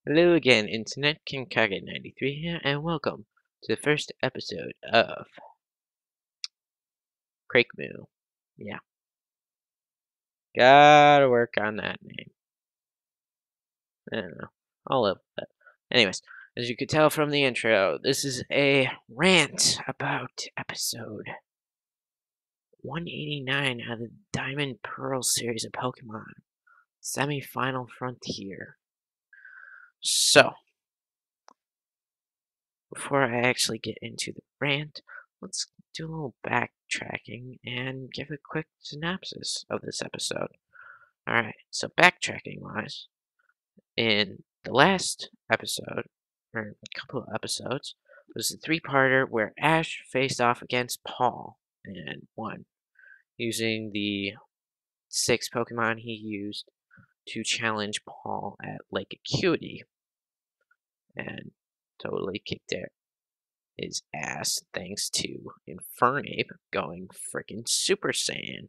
Hello again, Internet. King K.R.A.A.C.M.O.O here, and welcome to the first episode of K.R.A.A.C.M.O.O. Yeah, gotta work on that name. I don't know. I'll live with it. Anyways, as you could tell from the intro, this is a rant about episode 189 of the Diamond Pearl series of Pokemon, Semi-Final Frontier. So, before I actually get into the rant, let's do a little backtracking and give a quick synopsis of this episode. Alright, so backtracking wise, in the last episode, or a couple of episodes, was a three-parter where Ash faced off against Paul and won, using the 6 Pokemon he used to challenge Paul at Lake Acuity, and totally kicked his ass thanks to Infernape going freaking Super Saiyan.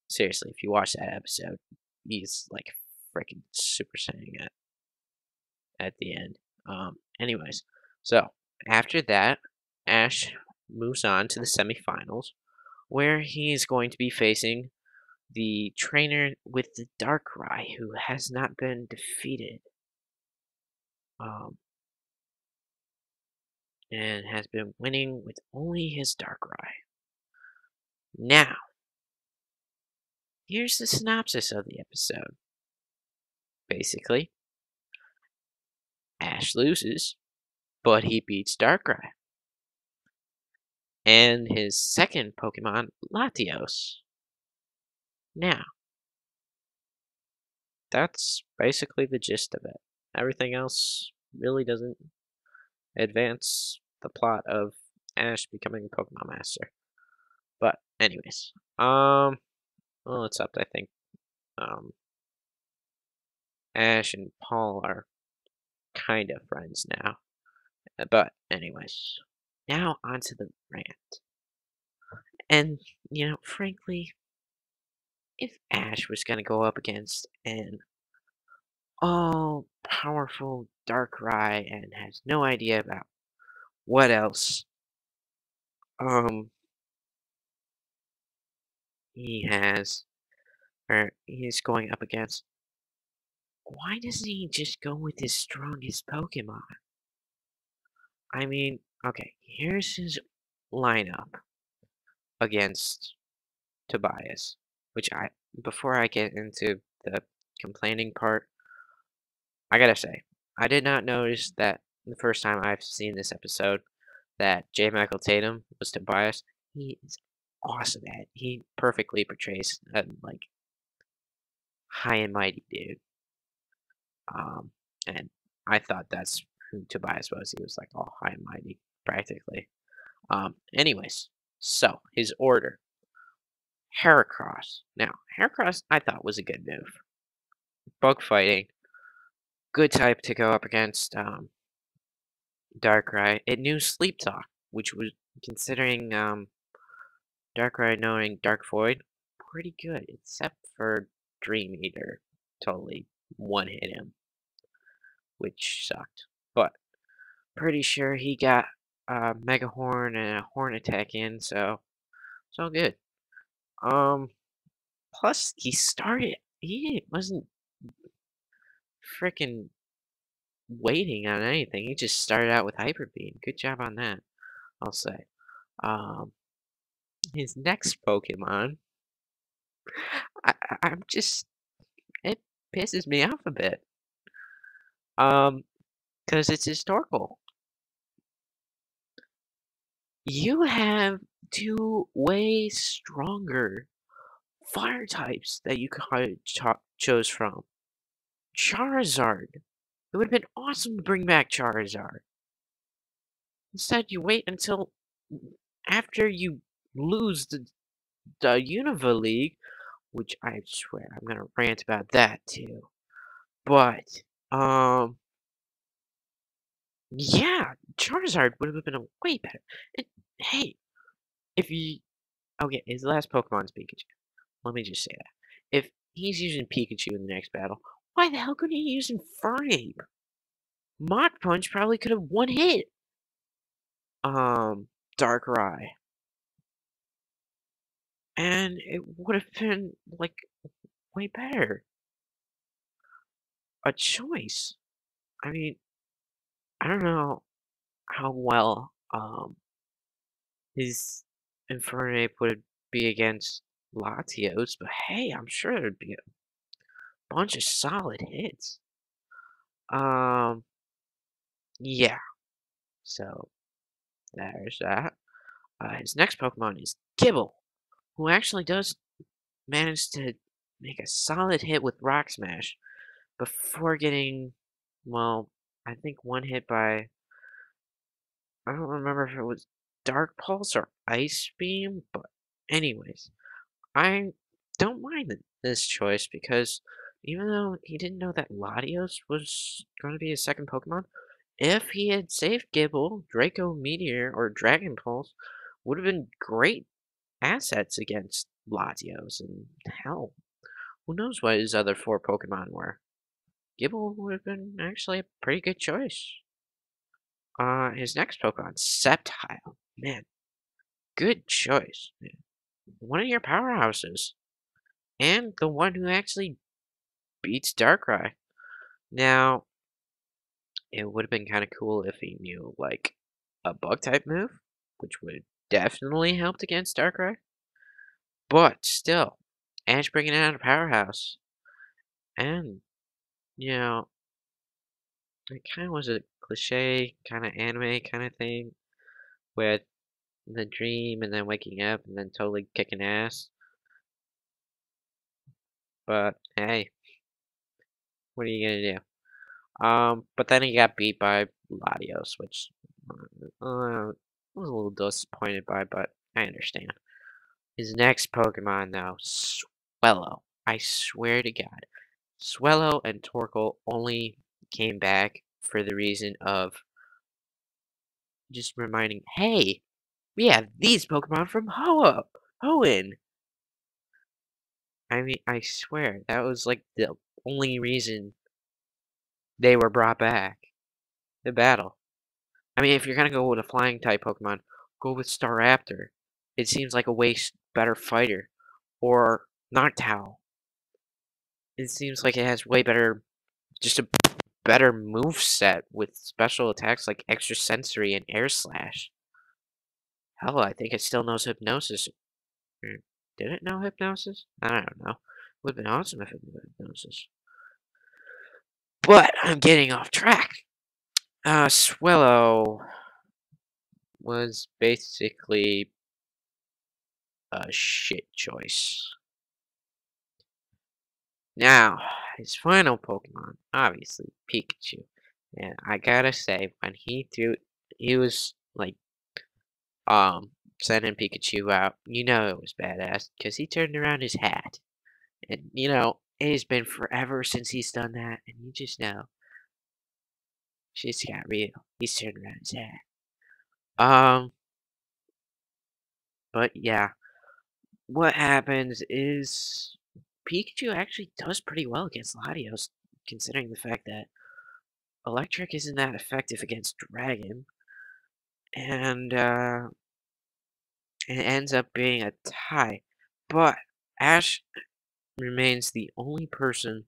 Seriously, if you watch that episode, he's like freaking Super Saiyan at the end. Anyways, so after that, Ash moves on to the semifinals, where he's going to be facing the trainer with the Darkrai, who has not been defeated. And has been winning with only his Darkrai. Now, here's the synopsis of the episode. Basically, Ash loses, but he beats Darkrai. And his second Pokemon, Latios. Now, that's basically the gist of it. Everything else really doesn't advance the plot of Ash becoming a Pokemon Master. But anyways, well, it's up. I think Ash and Paul are kind of friends now. But anyways, now onto the rant. And frankly, if Ash was gonna go up against an all-powerful Darkrai and has no idea about what else he has, or he's going up against, why doesn't he just go with his strongest Pokemon? I mean, okay, here's his lineup against Tobias, which before I get into the complaining part, I gotta say, I did not notice that the first time I've seen this episode that J. Michael Tatum was Tobias. He is awesome at it. He perfectly portrays a like high and mighty dude. And I thought that's who Tobias was. He was like all high and mighty, practically. Anyways, so his order. Heracross. Now, Heracross I thought was a good move. Bug fighting. Good type to go up against Darkrai. It knew Sleep Talk, which was, considering Darkrai knowing Dark Void, pretty good, except for Dream Eater. Totally one-hit him, which sucked. But pretty sure he got Mega Horn and a Horn Attack in, so it's all good. Plus he wasn't freaking waiting on anything. He just started out with Hyper Beam. Good job on that, I'll say. Um, his next Pokemon, I'm just, it pisses me off a bit. Because it's historical. You have two way stronger fire types that you could chose from. Charizard. It would have been awesome to bring back Charizard. Instead, you wait until after you lose the Unova League, which I swear I'm gonna rant about that too. But yeah, Charizard would have been a way better. And hey, if you okay, his last Pokemon's Pikachu. Let me just say that. If he's using Pikachu in the next battle, Why the hell couldn't he use Infernape? Mach Punch probably could have one hit. Darkrai. And it would have been, like, way better. A choice. I mean, I don't know how well, his Infernape would be against Latios, but hey, I'm sure there'd be a bunch of solid hits. Um, yeah, so there's that. His next Pokemon is Kibble, who actually does manage to make a solid hit with Rock Smash before getting, well, I think one hit by, I don't remember if it was Dark Pulse or Ice Beam, but anyways, I don't mind this choice because even though he didn't know that Latios was going to be his second Pokemon, if he had saved Gibble, Draco Meteor, or Dragon Pulse would have been great assets against Latios, and hell, who knows what his other four Pokemon were. Gibble would have been actually a pretty good choice. His next Pokemon, Sceptile. Man, good choice. Man. One of your powerhouses. And the one who actually beats Darkrai. Now, it would have been kind of cool if he knew, like, a Bug-type move, which would have definitely helped against Darkrai. But still, Ash bringing out a powerhouse. And, you know, it kind of was a cliche, kind of anime kind of thing with the dream and then waking up and then totally kicking ass. But hey, what are you gonna do? But then he got beat by Latios, which I was a little disappointed by, but I understand. His next Pokemon, though, Swellow. I swear to God, Swellow and Torkoal only came back for the reason of just reminding, hey, we have these Pokemon from Hoenn. I mean, I swear, that was like the only reason they were brought back to battle. I mean, if you're gonna go with a flying type Pokemon, go with Staraptor. It seems like a way better fighter. Or Noctowl. It seems like it has way better, just a better move set with special attacks like Extra Sensory and Air Slash. Hell, I think it still knows Hypnosis. Or did it know Hypnosis? I don't know. Would have been awesome if it knew Hypnosis. But I'm getting off track. Swellow was basically a shit choice. Now, his final Pokemon, obviously Pikachu. And I gotta say, when he was like, sending Pikachu out, you know it was badass, because he turned around his hat. And, you know, it has been forever since he's done that, and you just know, shit's got real. He's turned around his hat. Um, but yeah, what happens is Pikachu actually does pretty well against Latios, considering the fact that Electric isn't that effective against Dragon, and it ends up being a tie. But Ash remains the only person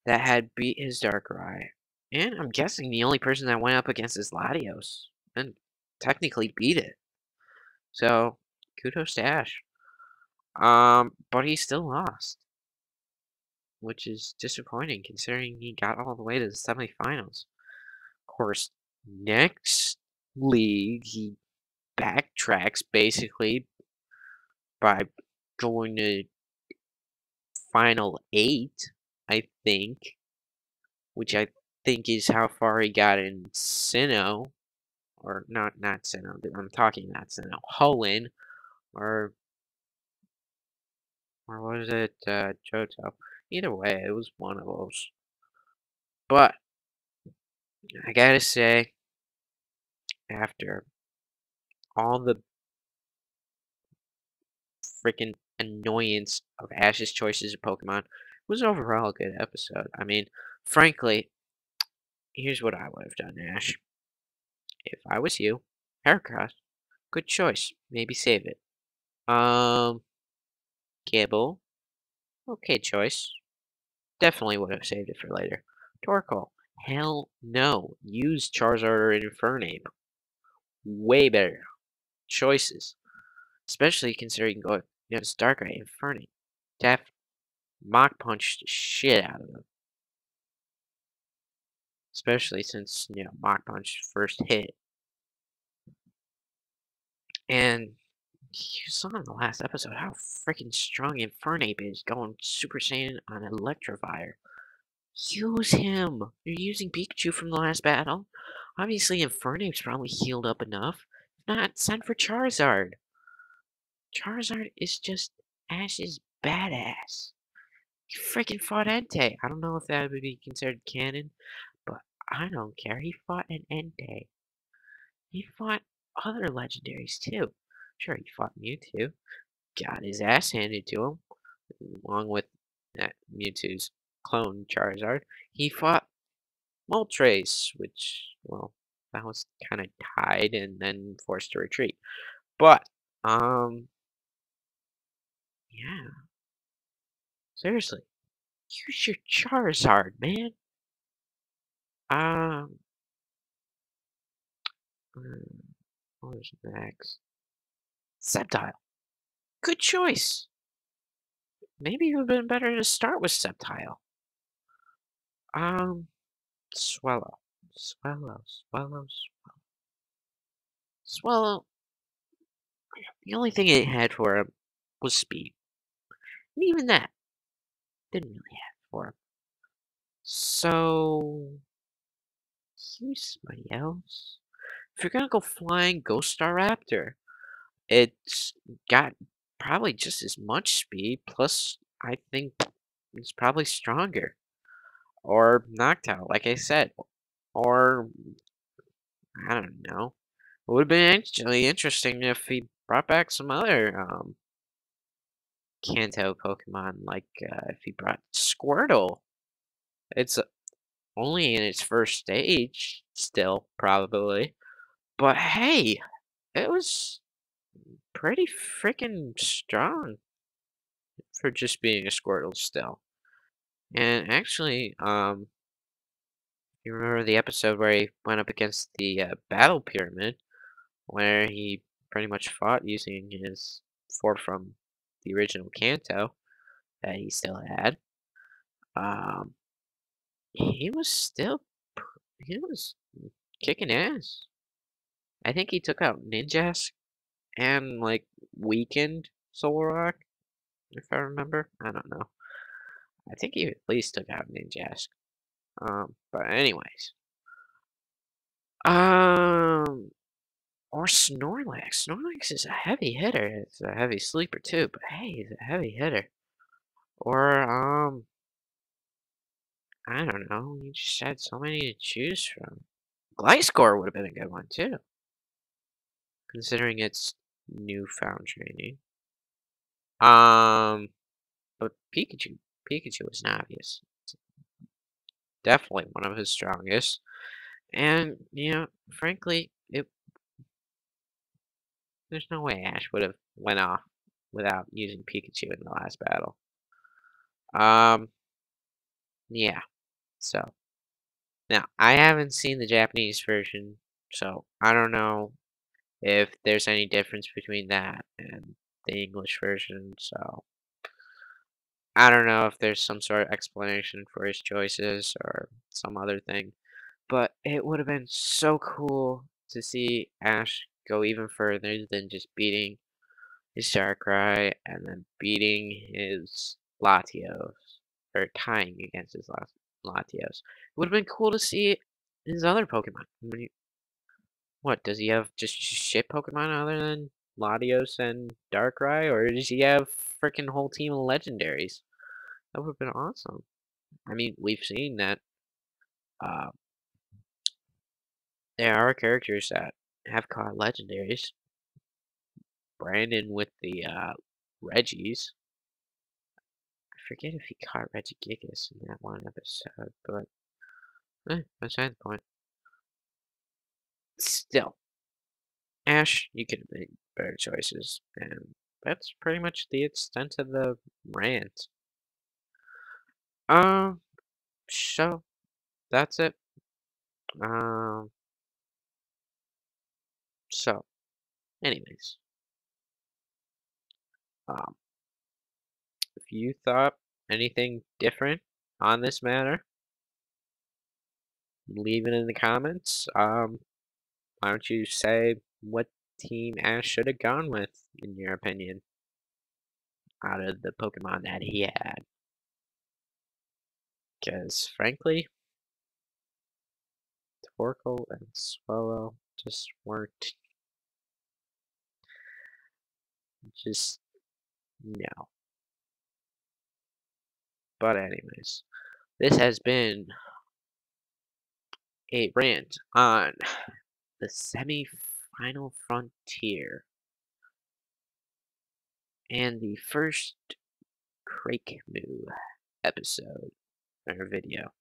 that had beat his Darkrai, and I'm guessing the only person that went up against his Latios and technically beat it. So kudos to Ash. But he still lost, which is disappointing considering he got all the way to the semifinals. Of course, next league he backtracks basically by going to final 8, I think, which I think is how far he got in Sinnoh, or not Sinnoh, I'm talking about Sinnoh, Hoenn, or was it, Johto? Either way, it was one of those. But, I gotta say, after all the freaking annoyance of Ash's choices of Pokemon, was overall a good episode. I mean, frankly, here's what I would have done, Ash. If I was you, Heracross, good choice. Maybe save it. Um, Gibble, okay choice. Definitely would have saved it for later. Torkoal, hell no. Use Charizard or Infernape. Way better choices. Especially considering going against Darkrai and Infernape. Def Mach punched the shit out of him. Especially since, Mach Punch first hit. And you saw in the last episode how freaking strong Infernape is going Super Saiyan on Electivire. Use him! You're using Pikachu from the last battle. Obviously, Infernape's probably healed up enough. If not, send for Charizard. Charizard is just Ash's badass. He freaking fought Entei. I don't know if that would be considered canon, but I don't care. He fought an Entei. He fought other legendaries too. Sure, he fought Mewtwo. Got his ass handed to him, along with that Mewtwo's clone Charizard. He fought Moltres, which, well, that was kind of tied and then forced to retreat. But, yeah, seriously, use your Charizard, man. Um, what was next? Sceptile. Good choice. Maybe it would have been better to start with Sceptile. Um, Swallow. Swallow. Swallow. The only thing it had for him was speed. And even that didn't really have for him. So, use somebody else. If you're gonna go flying, go Staraptor. It's got probably just as much speed, plus I think it's probably stronger. Or Noctowl, like I said. Or, I don't know. It would have been actually interesting if he brought back some other Kanto Pokemon, like if he brought Squirtle. It's only in its first stage, still, probably. But hey, it was pretty freaking strong for just being a Squirtle still. And actually, you remember the episode where he went up against the Battle Pyramid, where he pretty much fought using his form from the original Kanto that he still had. Um, he was still, he was kicking ass. I think he took out Ninjask and like weakened Solrock, if I remember. I don't know. I think he at least took out Ninjask. But anyways. Um, or Snorlax. Snorlax is a heavy hitter. It's a heavy sleeper too, but hey, he's a heavy hitter. Or, I don't know. You just had so many to choose from. Gliscor would have been a good one too, considering its newfound training. Um, but Pikachu was an obvious. Definitely one of his strongest. And, frankly, there's no way Ash would have went off without using Pikachu in the last battle. Um, yeah. So, now, I haven't seen the Japanese version, so I don't know if there's any difference between that and the English version, so I don't know if there's some sort of explanation for his choices or some other thing. But it would have been so cool to see Ash go even further than just beating his Darkrai and then beating his Latios, or tying against his Latios. It would have been cool to see his other Pokemon. What, does he have just shit Pokemon other than Latios and Darkrai, or does he have freaking whole team of legendaries? That would have been awesome. I mean, we've seen that uh, there are characters that have caught legendaries. Brandon with the Reggies. forget if he caught Regigigas in that one episode, but beside the point. Still, Ash, you could have made better choices, and that's pretty much the extent of the rant. Um, so that's it. Um, so, anyways, um, if you thought anything different on this matter, leave it in the comments. Why don't you say what team Ash should have gone with, in your opinion, out of the Pokemon that he had? Because, frankly, Torkoal and Swallow just weren't. Just no. But anyways, this has been a rant on the semi-final frontier and the first K.R.A.A.C.M.O.O episode or video.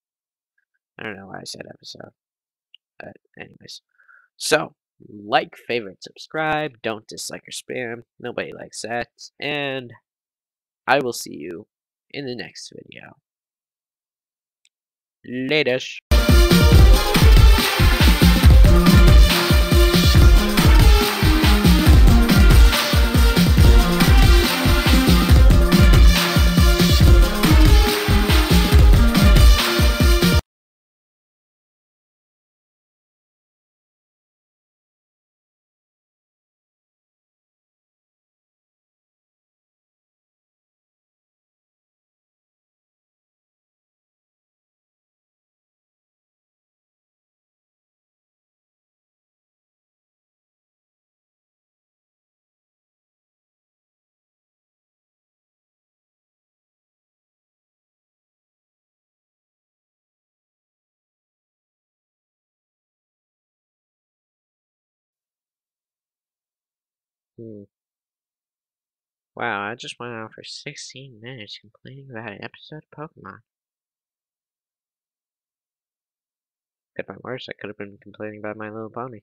I don't know why I said episode, but anyways. So, like, favorite, subscribe, don't dislike or spam. Nobody likes that. And I will see you in the next video. Later. Wow, I just went on for 16 minutes complaining about an episode of Pokemon. At my worst, I could have been complaining about My Little Pony.